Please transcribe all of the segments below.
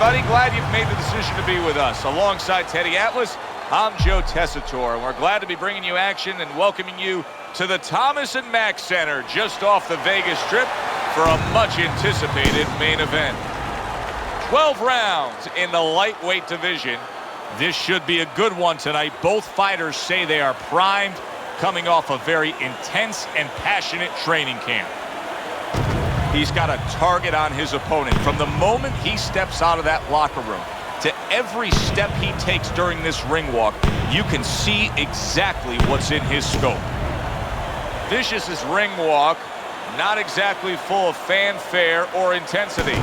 everybody. Glad you've made the decision to be with us. Alongside Teddy Atlas, I'm Joe Tessitore, and we're glad to be bringing you action and welcoming you to the Thomas & Mack Center just off the Vegas Strip for a much-anticipated main event. 12 rounds in the lightweight division. This should be a good one tonight. Both fighters say they are primed, coming off a very intense and passionate training camp. He's got a target on his opponent. From the moment he steps out of that locker room to every step he takes during this ring walk, you can see exactly what's in his scope. Vicious's ring walk, not exactly full of fanfare or intensity.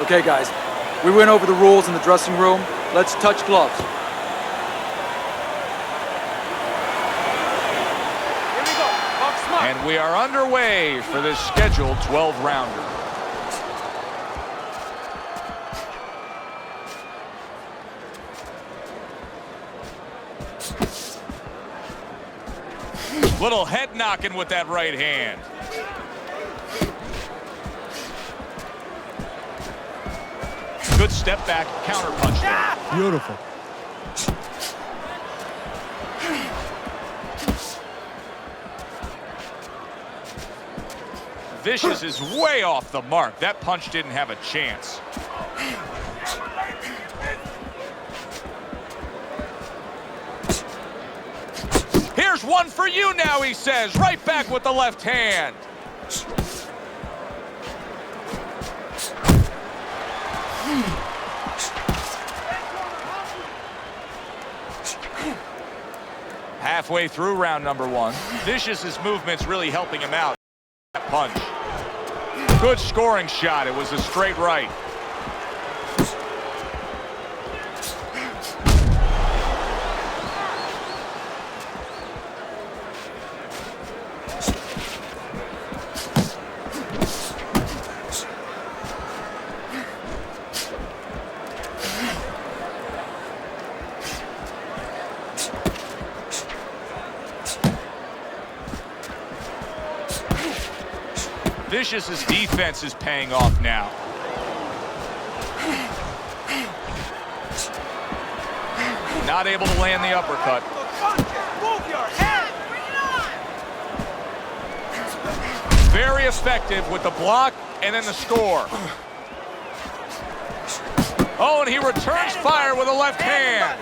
Okay, guys, we went over the rules in the dressing room. Let's touch gloves. Here we go. Box smart. And we are underway for this scheduled 12-rounder. Little head knocking with that right hand. Good step back, counter punch there. Beautiful. Vicious is way off the mark. That punch didn't have a chance. Here's one for you now, he says. Right back with the left hand. Halfway through round number one. Vicious's movement's really helping him out. That punch. Good scoring shot. It was a straight right. Vicious's defense is paying off now. Not able to land the uppercut. Very effective with the block and then the score. Oh, and he returns fire with a left hand.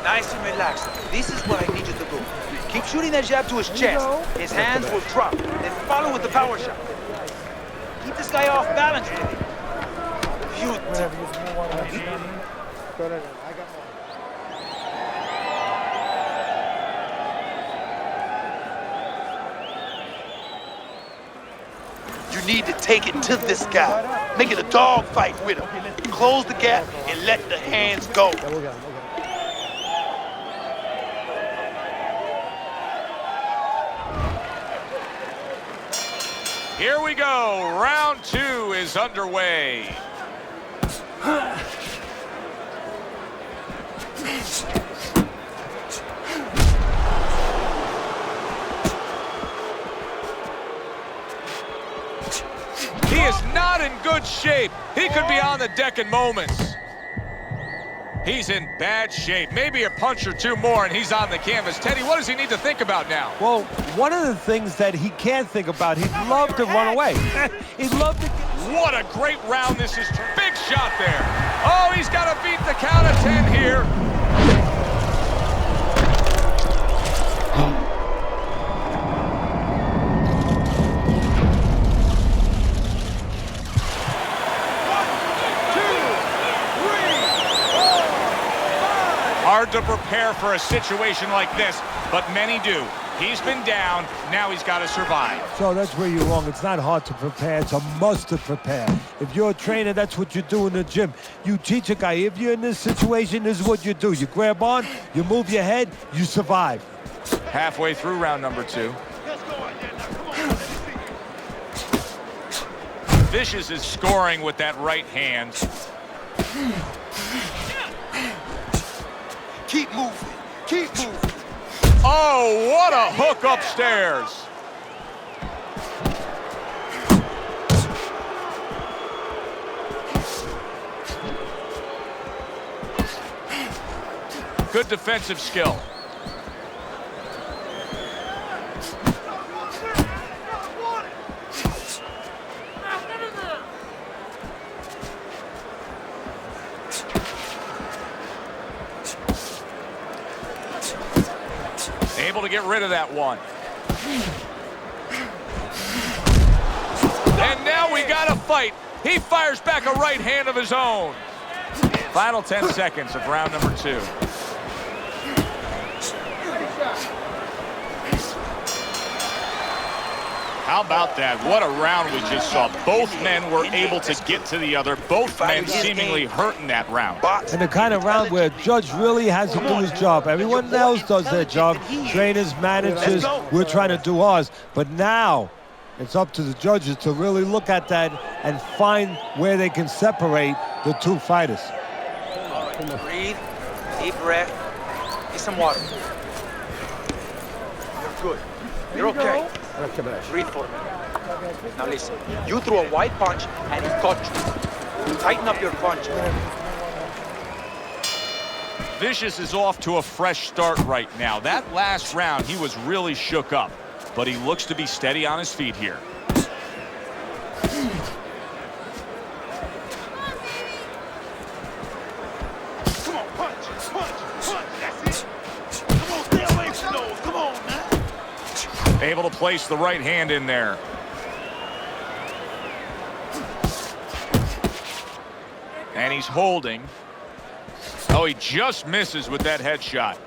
Nice and relaxed. This is where I need you to go. Keep shooting that jab to his chest. His hands will drop. Then follow with the power shot. Keep this guy off balance with it. You need to take it to this guy. Make it a dog fight with him. Close the gap and let the hands go. Here we go. Round two is underway. He is not in good shape. He could be on the deck in moments. He's in bad shape. Maybe a punch or two more and he's on the canvas. Teddy, what does he need to think about now? Well, one of the things that he can't think about, he'd love to run away. He'd love to... What a great round this is. Big shot there. Oh, he's got to beat the count of 10 here. hard to prepare for a situation like this, but many do. He's been down, now he's got to survive. So that's where you're wrong. It's not hard to prepare, it's a must to prepare. If you're a trainer, that's what you do in the gym. You teach a guy, if you're in this situation, this is what you do. You grab on, you move your head, you survive. Halfway through round number 2. Vicious is scoring with that right hand. Keep moving. Keep moving. Oh, what a hook upstairs. Good defensive skill. Able to get rid of that one. And now we got a fight. He fires back a right hand of his own. Final 10 seconds of round number 2. How about that? What a round we just saw. Both men were able to get to the other. Both men seemingly hurt in that round. And the kind of round where a judge really has to do his job. Everyone else does their job. Trainers, managers, we're trying to do ours. But now it's up to the judges to really look at that and find where they can separate the two fighters. Breathe. Deep breath. Get some water. You're good. You're okay. Breathe for me. Now listen, you threw a wide punch and he caught you. Tighten up your punch. Vicious is off to a fresh start right now. That last round, he was really shook up, but he looks to be steady on his feet here. Come on, punch, punch, punch. That's it. Come on, stay away from those. Come on, man. Able to place the right hand in there. And he's holding. Oh, he just misses with that headshot.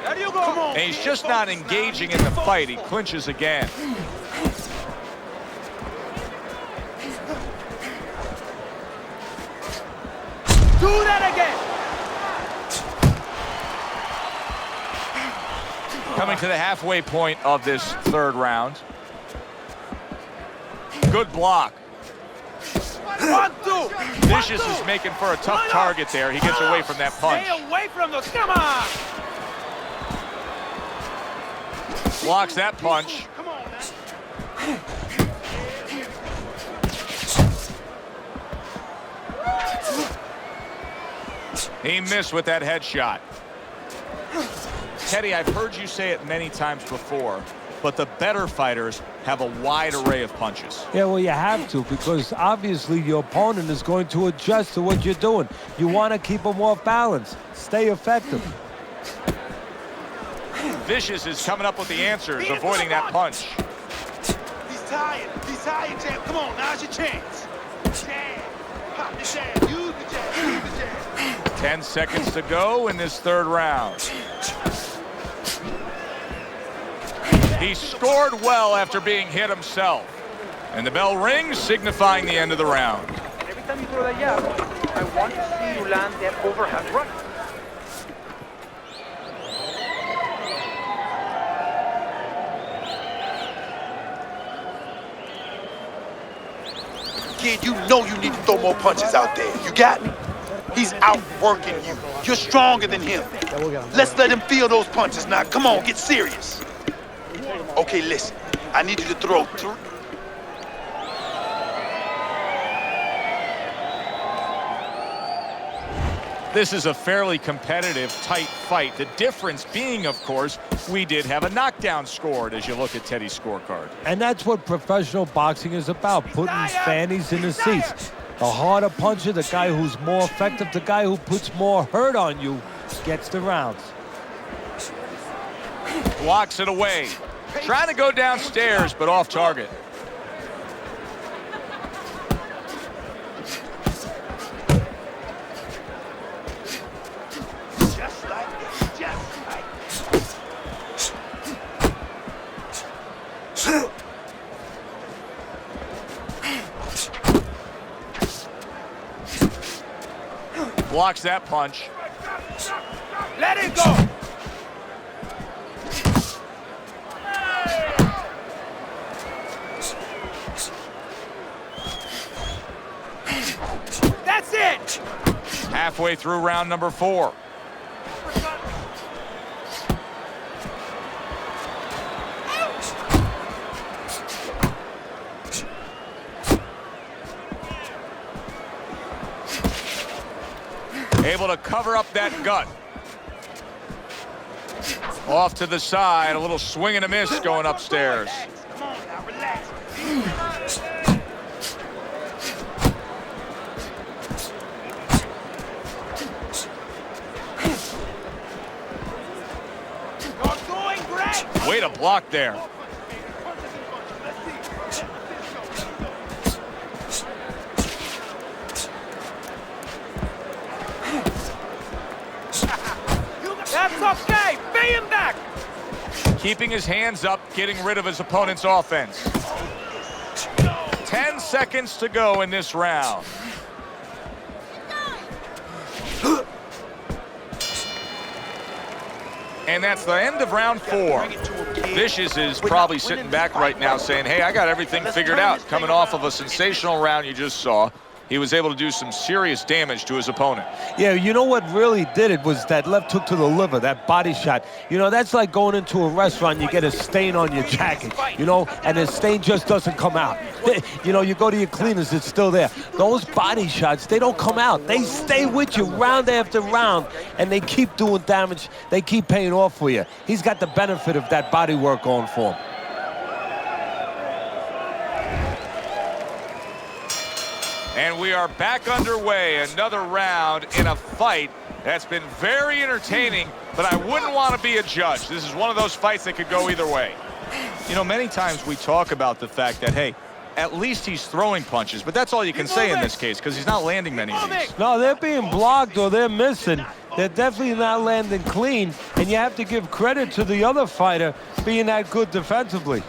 There you go. Come on. And he's just not engaging in the fight. He clinches again. Do that again. Coming to the halfway point of this third round. Good block. 1, 2. Vicious is making for a tough target there. He gets away from that punch. Stay away from those. Come on. Blocks that punch. Come on, man. He missed with that headshot. Teddy, I've heard you say it many times before, but the better fighters have a wide array of punches. Yeah, well, you have to, because obviously your opponent is going to adjust to what you're doing. You want to keep them off balance. Stay effective. Vicious is coming up with the answers, avoiding that punch. He's tired. He's tired, champ. Come on, now's your chance. Jab. Pop the jab. Use the jab. Use the jab. 10 seconds to go in this third round. He scored well after being hit himself. And the bell rings, signifying the end of the round. And every time you throw that jab, I want to see you land that overhand right. Kid, you know you need to throw more punches out there. You got me? He's outworking you. You're stronger than him. Let's let him feel those punches now. Come on, get serious. Okay, listen. I need you to throw three. This is a fairly competitive, tight fight. The difference being, of course, we did have a knockdown scored as you look at Teddy's scorecard. And that's what professional boxing is about, putting fannies in the seats. The harder puncher, the guy who's more effective, the guy who puts more hurt on you, gets the rounds. Blocks it away. Trying to go downstairs, but off target. Blocks that punch. Let it go! That's it! Halfway through round number 4. Able to cover up that gut. Off to the side, a little swing and a miss going upstairs. Come on now, relax. You're doing great! Way to block there. That's okay! Pay him back! Keeping his hands up, getting rid of his opponent's offense. 10 seconds to go in this round. And that's the end of round 4. Vicious is probably sitting back right now saying, hey, I got everything figured out. Coming off of a sensational round you just saw, he was able to do some serious damage to his opponent. Yeah, you know what really did it was that left hook to the liver, that body shot. You know, that's like going into a restaurant, you get a stain on your jacket, you know, and the stain just doesn't come out. You know, you go to your cleaners, it's still there. Those body shots, they don't come out. They stay with you round after round, and they keep doing damage. They keep paying off for you. He's got the benefit of that body work going for him. And we are back underway, another round in a fight that's been very entertaining, but I wouldn't want to be a judge. This is one of those fights that could go either way. You know, many times we talk about the fact that, hey, at least he's throwing punches, but that's all you can say in this case because he's not landing many of these. No, they're being blocked or they're missing. They're definitely not landing clean, and you have to give credit to the other fighter being that good defensively.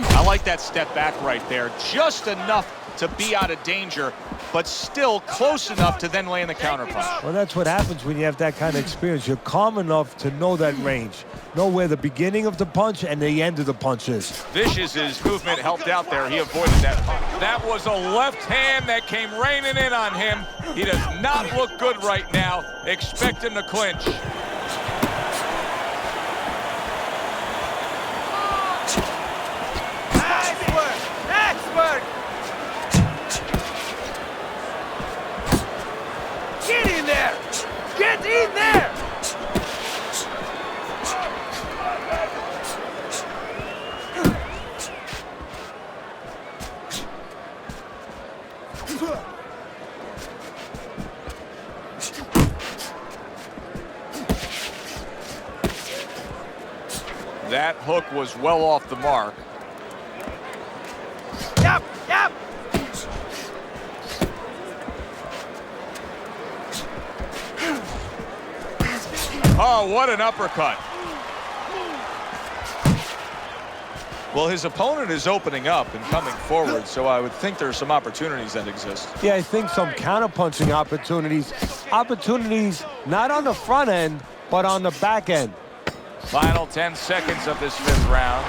I like that step back right there, just enough to be out of danger, but still close enough to then land the counterpunch. Well, that's what happens when you have that kind of experience. You're calm enough to know that range, know where the beginning of the punch and the end of the punch is. Vicious's movement helped out there. He avoided that punch. That was a left hand that came raining in on him. He does not look good right now. Expect him to clinch. Nice work! Nice work! Get in there! Get in there! That hook was well off the mark. Yep, yep! Oh, what an uppercut. Well, his opponent is opening up and coming forward, so I would think there are some opportunities that exist. Yeah, I think some counterpunching opportunities. Opportunities not on the front end, but on the back end. Final 10 seconds of this 5th round.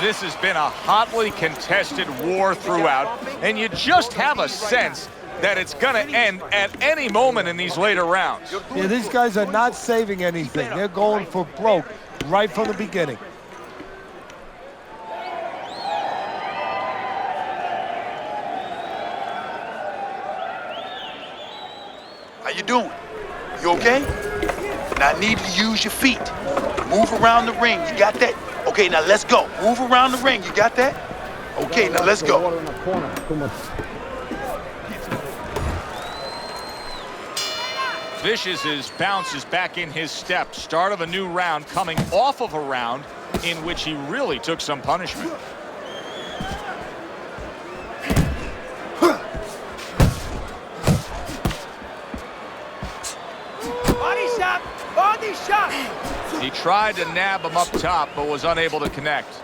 This has been a hotly contested war throughout, and you just have a sense that it's going to end at any moment in these later rounds. Yeah, these guys are not saving anything. They're going for broke right from the beginning. How you doing? You okay? Now I need you to use your feet. Move around the ring. You got that? Okay, now let's go. Move around the ring. You got that? Okay, now let's go. Vicious bounces back in his step. Start of a new round, coming off of a round in which he really took some punishment. Body shot! Body shot! He tried to nab him up top, but was unable to connect.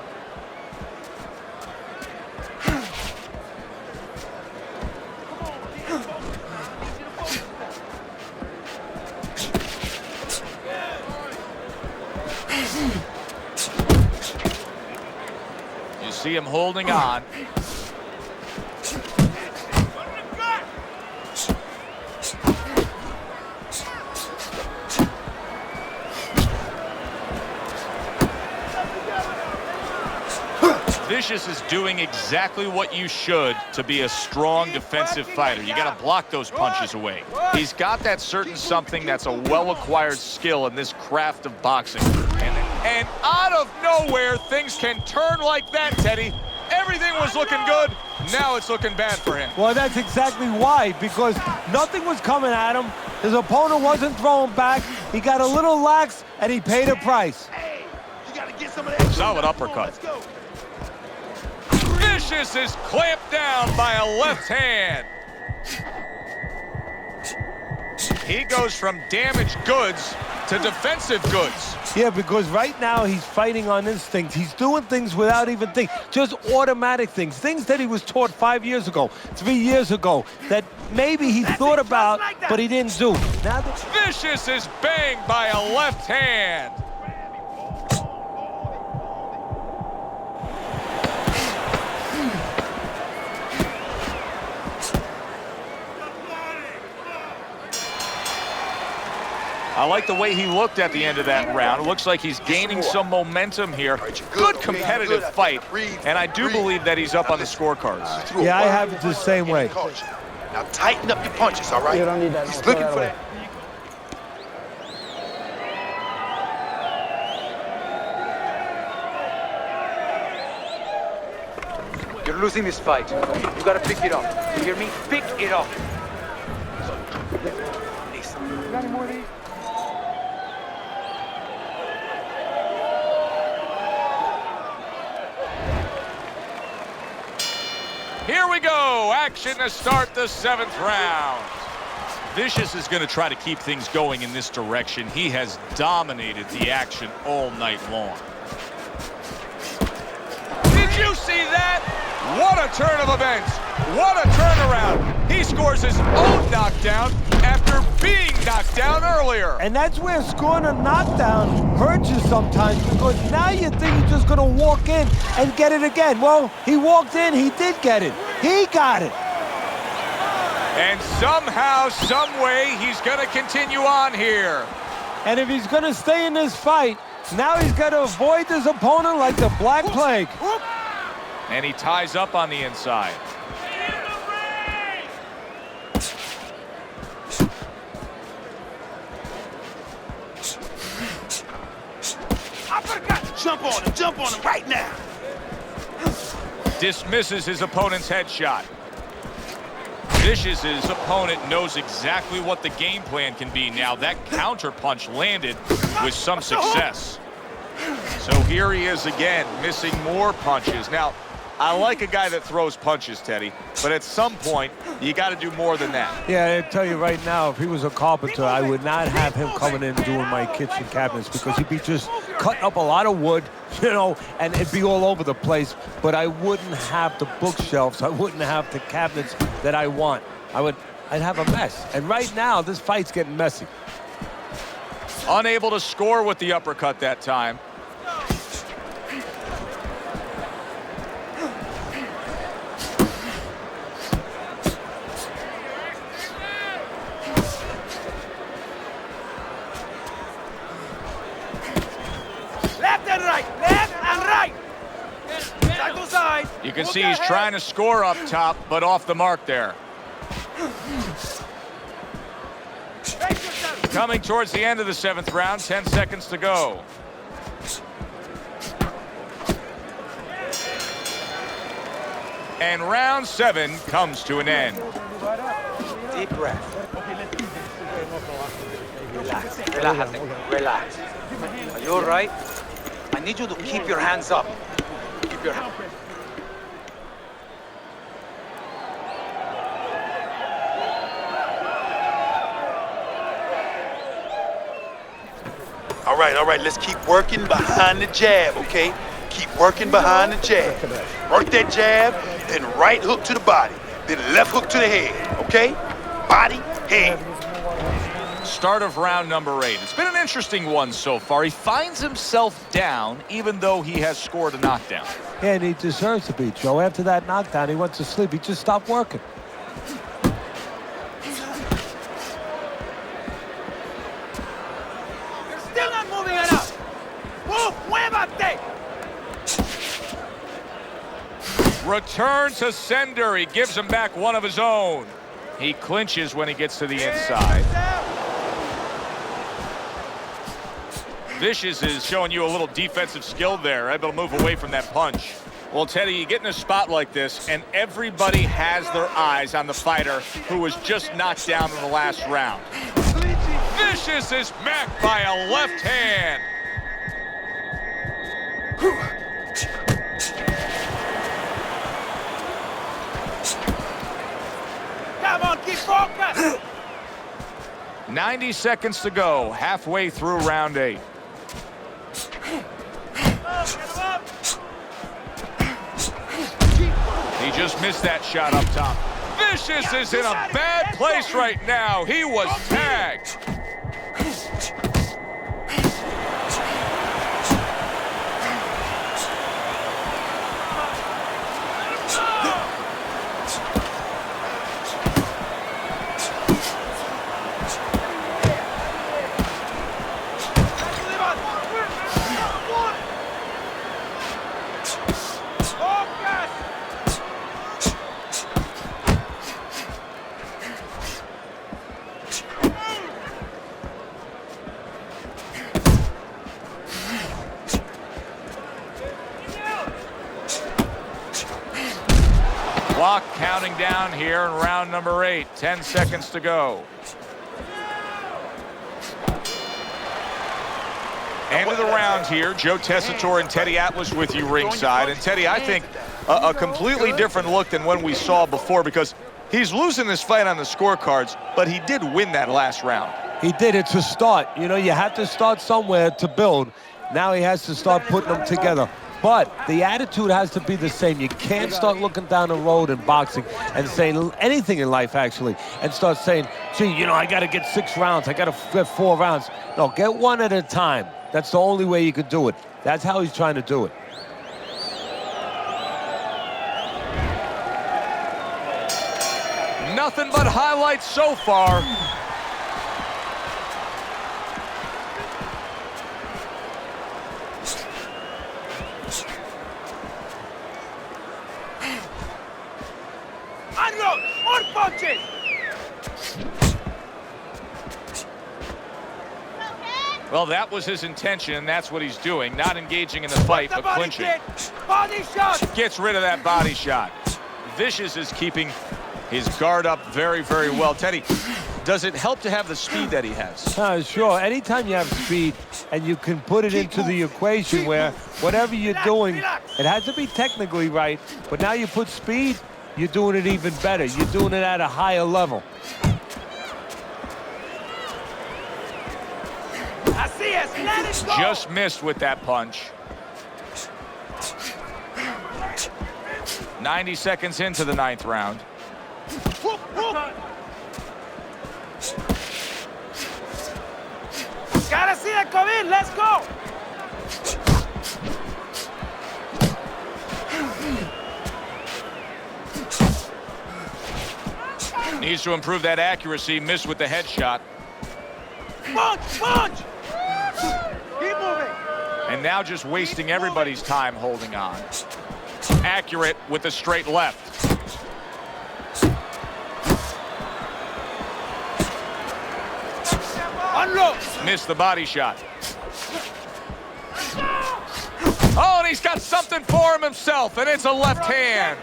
You see him holding on. Vicious is doing exactly what you should to be a strong defensive fighter. You got to block those punches away. He's got that certain something that's a well-acquired skill in this craft of boxing. And out of nowhere, things can turn like that, Teddy. Everything was looking good. Now it's looking bad for him. Well, that's exactly why, because nothing was coming at him. His opponent wasn't throwing back. He got a little lax, and he paid a price. Hey, you gotta get some of that. Solid uppercut. Let's go. Vicious is clamped down by a left hand. He goes from damaged goods to defensive goods. Yeah, because right now he's fighting on instinct. He's doing things without even thinking, just automatic things. Things that he was taught 5 years ago, 3 years ago, that maybe he thought about, but he didn't do. Now Vicious is banged by a left hand. I like the way he looked at the end of that round. It looks like he's gaining some momentum here. Good competitive fight, and I do believe that he's up on the scorecards. yeah, I have it the same way. Now tighten up your punches, all right? You don't need that. He's I'll throw looking that for away. You're losing this fight. You gotta pick it up. You hear me? Pick it up. You got any more of these? Here we go. Action to start the 7th round. Vicious is going to try to keep things going in this direction. He has dominated the action all night long. Did you see that? What a turn of events. What a turnaround. He scores his own knockdown after being knocked down earlier. And that's where scoring a knockdown hurts you sometimes, because now you think you're just going to walk in and get it again. Well, he walked in, he did get it. He got it. And somehow, some way, he's going to continue on here. And if he's going to stay in this fight, now he's got to avoid his opponent like the Black Plague. And he ties up on the inside. Jump on him right now. Dismisses his opponent's headshot. Vicious's opponent knows exactly what the game plan can be now. That counter punch landed with some success. So here he is again, missing more punches. Now, I like a guy that throws punches, Teddy, but at some point, you got to do more than that. Yeah, I tell you right now, if he was a carpenter, I would not have him coming in and doing my kitchen cabinets, because he'd be just cutting up a lot of wood, you know, and it'd be all over the place. But I wouldn't have the bookshelves. I wouldn't have the cabinets that I want. I'd have a mess. And right now, this fight's getting messy. Unable to score with the uppercut that time. You can see he's trying to score up top, but off the mark there. Coming towards the end of the 7th round, 10 seconds to go. And round 7 comes to an end. Deep breath. Relax. Relájate. Relax. Are you all right? I need you to keep your hands up. Keep your hands. All right, let's keep working behind the jab, okay? Keep working behind the jab. Work that jab, then right hook to the body, then left hook to the head, okay? Body, head. Start of round number 8. It's been an interesting one so far. He finds himself down even though he has scored a knockdown. Yeah, and he deserves to be, Joe. After that knockdown, he went to sleep. He just stopped working. Still not moving enough. Move, muévate. Return to sender. He gives him back one of his own. He clinches when he gets to the inside. Vicious is showing you a little defensive skill there, able to move away from that punch. Well, Teddy, you get in a spot like this, and everybody has their eyes on the fighter who was just knocked down in the last round. Vicious is met by a left hand. Come on, keep focused. 90 seconds to go, halfway through round 8. He just missed that shot up top. Vicious is in a bad place right now. He was tagged. Clock counting down here in round number 8. 10 seconds to go. End of the round here. Joe Tessitore and Teddy Atlas with you ringside. And Teddy, I think a completely different look than when we saw before, because he's losing this fight on the scorecards, but he did win that last round. He did it to start. You know, you had to start somewhere to build. Now he has to start putting them together. But the attitude has to be the same. You can't start looking down the road in boxing and saying anything in life, actually, and start saying, gee, you know, I got to get 6 rounds. I got to get 4 rounds. No, get one at a time. That's the only way you could do it. That's how he's trying to do it. Nothing but highlights so far. Unload! More punches! Well, that was his intention, and that's what he's doing. Not engaging in the fight, but clinching. Body shot! Gets rid of that body shot. Vicious is keeping his guard up very, very well. Teddy, does it help to have the speed that he has? Sure. Anytime you have speed and you can put it into the equation where whatever you're doing, it has to be technically right, but now you put speed, you're doing it even better. You're doing it at a higher level. Just missed with that punch. 90 seconds into the 9th round. Gotta see that come in. Let's go. Needs to improve that accuracy. Missed with the headshot. Punch, punch. Keep moving. And now just wasting everybody's time holding on. Accurate with the straight left. Unload. Missed the body shot. Oh, and he's got something for him himself, and it's a left hand.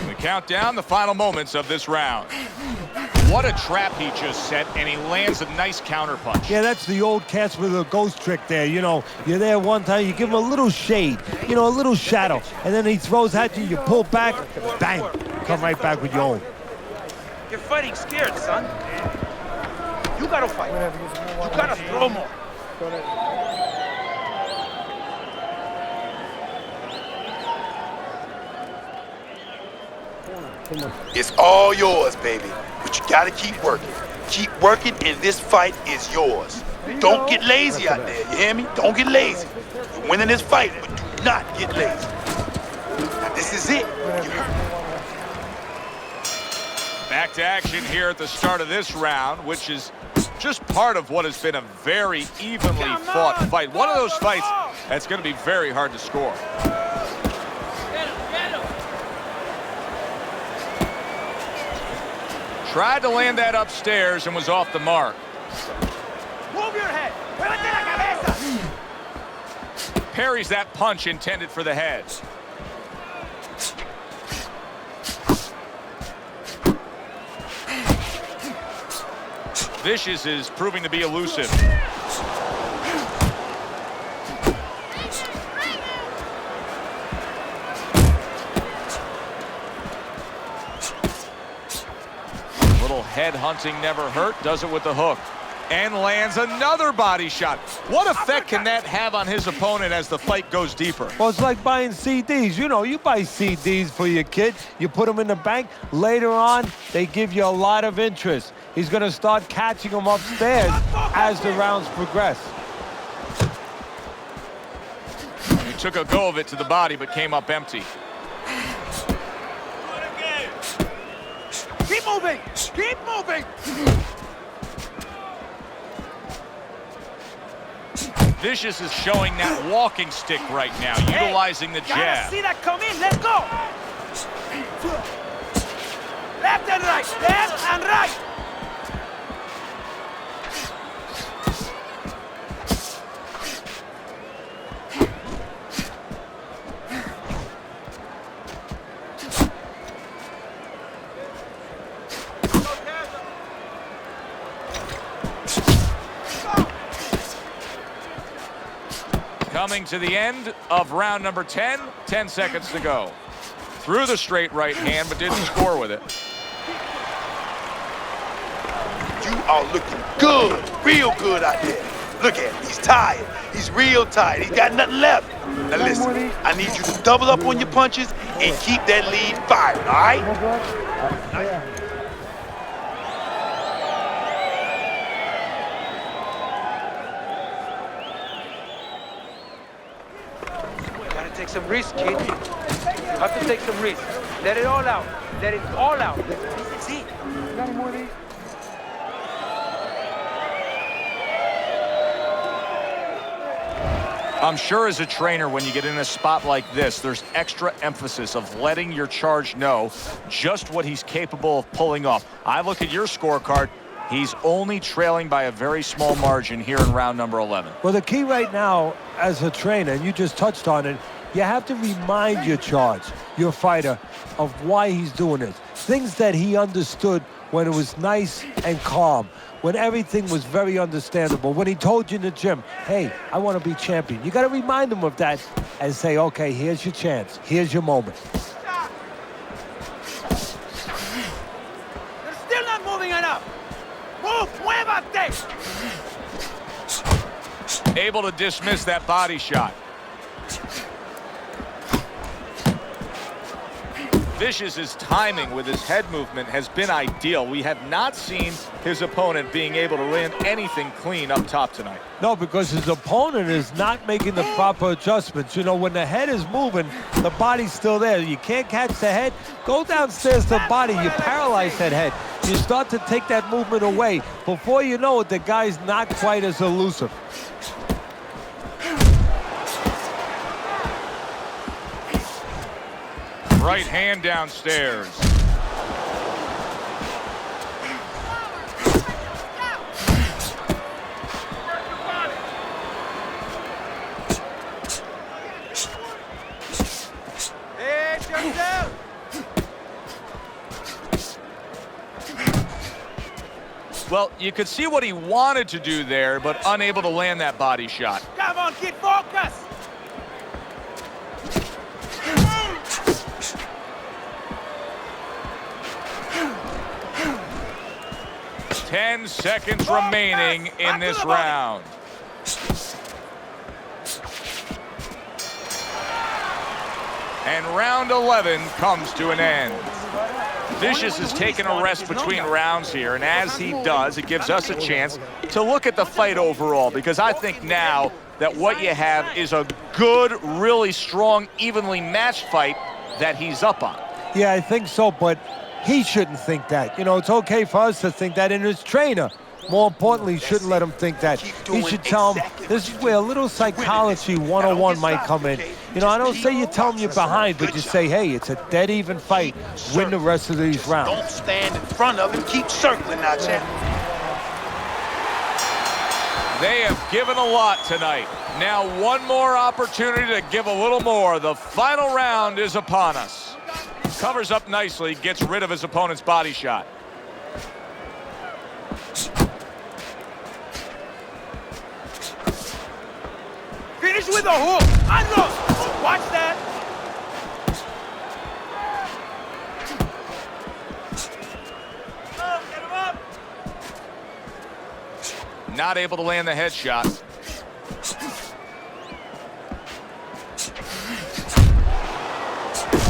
We count down the final moments of this round. What a trap he just set, and he lands a nice counterpunch. Yeah, that's the old Casper the Ghost trick there. You know, you're there one time, you give him a little shade, you know, a little shadow, and then he throws at you, you pull back, bang, come right back with your own. You're fighting scared, son. You gotta fight. You gotta throw more. It's all yours, baby. But you gotta keep working. Keep working, and this fight is yours. Don't get lazy out there, you hear me? Don't get lazy. You're winning this fight, but do not get lazy. Now, this is it. Back to action here at the start of this round, which is just part of what has been a very evenly fought fight. One of those fights that's going to be very hard to score. Tried to land that upstairs and was off the mark. Move your head. Muévete la cabeza. Parries that punch intended for the head. Vicious is proving to be elusive. Little head hunting never hurt. Does it with the hook. And lands another body shot. What effect can that have on his opponent as the fight goes deeper? Well, it's like buying CDs. You know, you buy CDs for your kid. You put them in the bank. Later on, they give you a lot of interest. He's going to start catching them upstairs as the rounds progress. He took a go of it to the body, but came up empty. Keep moving. Keep moving. Vicious is showing that walking stick right now, utilizing the Gotta jab. see that come in. Let's go. Left and right. Left and right. Coming to the end of round number 10, 10 seconds to go. Threw the straight right hand, but didn't score with it. You are looking good, real good out there. Look at him, he's tired. He's real tired, he's got nothing left. Now listen, I need you to double up on your punches and keep that lead fired, all right? Take some risk, kid. You have to take some risk. Let it all out. Let it all out. That's it. Got any more of these? I'm sure as a trainer, when you get in a spot like this, there's extra emphasis of letting your charge know just what he's capable of pulling off. I look at your scorecard. He's only trailing by a very small margin here in round number 11. Well, the key right now as a trainer, and you just touched on it, you have to remind your charge, your fighter, of why he's doing it. Things that he understood when it was nice and calm, when everything was very understandable, when he told you in the gym, hey, I want to be champion. You got to remind him of that and say, okay, here's your chance. Here's your moment. They're still not moving enough. Move, muévate. Able to dismiss that body shot. Vicious's timing with his head movement has been ideal. We have not seen his opponent being able to land anything clean up top tonight. No, because his opponent is not making the proper adjustments. You know, when the head is moving, the body's still there. You can't catch the head. Go downstairs to the body. You paralyze that head. You start to take that movement away. Before you know it, the guy's not quite as elusive. Right hand downstairs. Well, you could see what he wanted to do there, but unable to land that body shot. Come on, kid, focus! 10 seconds remaining in this round. And round 11 comes to an end. Vicious is taking a rest between rounds here, and as he does, it gives us a chance to look at the fight overall, because I think now that what you have is a good, really strong, evenly matched fight that he's up on. Yeah, I think so, but he shouldn't think that. You know, it's okay for us to think that, and his trainer, more importantly, shouldn't let him think that. He should tell him, this is where a little psychology 101 might come in. You know, I don't say you tell him you're behind, but you say, hey, it's a dead even fight. Win the rest of these rounds. Don't stand in front of him. Keep circling now, champ. They have given a lot tonight. Now one more opportunity to give a little more. The final round is upon us. Covers up nicely, gets rid of his opponent's body shot. Finish with a hook! Unlock! Watch that! Oh, get him up! Not able to land the headshot.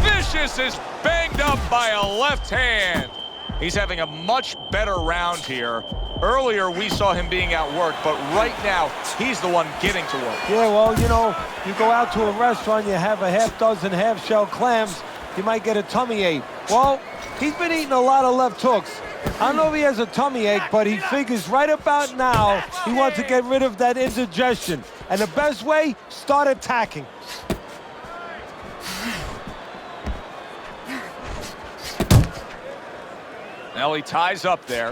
Vicious is banged up by a left hand. He's having a much better round here. Earlier, we saw him being outworked, but right now, he's the one getting to work. Yeah, well, you know, you go out to a restaurant, you have a half dozen half-shell clams, you might get a tummy ache. Well, he's been eating a lot of left hooks. I don't know if he has a tummy ache, but he figures right about now he wants to get rid of that indigestion. And the best way, start attacking. Now he ties up there.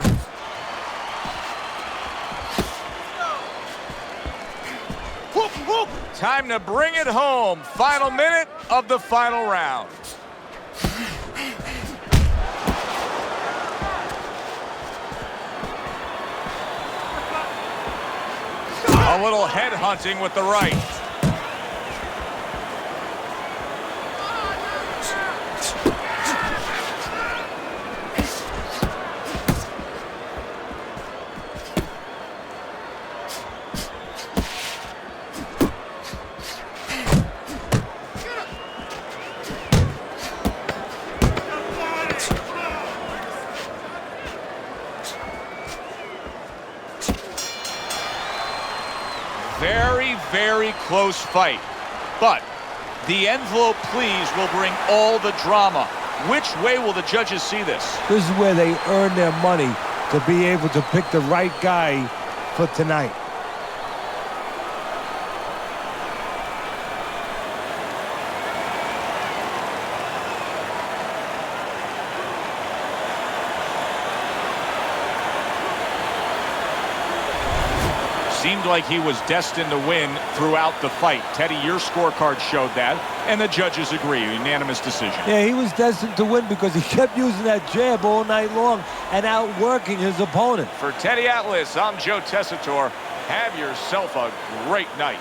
Hook, hook! Time to bring it home. Final minute of the final round. A little head hunting with the right. Very, very close fight. But the envelope, please, will bring all the drama. Which way will the judges see this? This is where they earn their money to be able to pick the right guy for tonight. Seemed like he was destined to win throughout the fight. Teddy, your scorecard showed that, and the judges agree. Unanimous decision. Yeah, he was destined to win because he kept using that jab all night long and outworking his opponent. For Teddy Atlas, I'm Joe Tessitore. Have yourself a great night.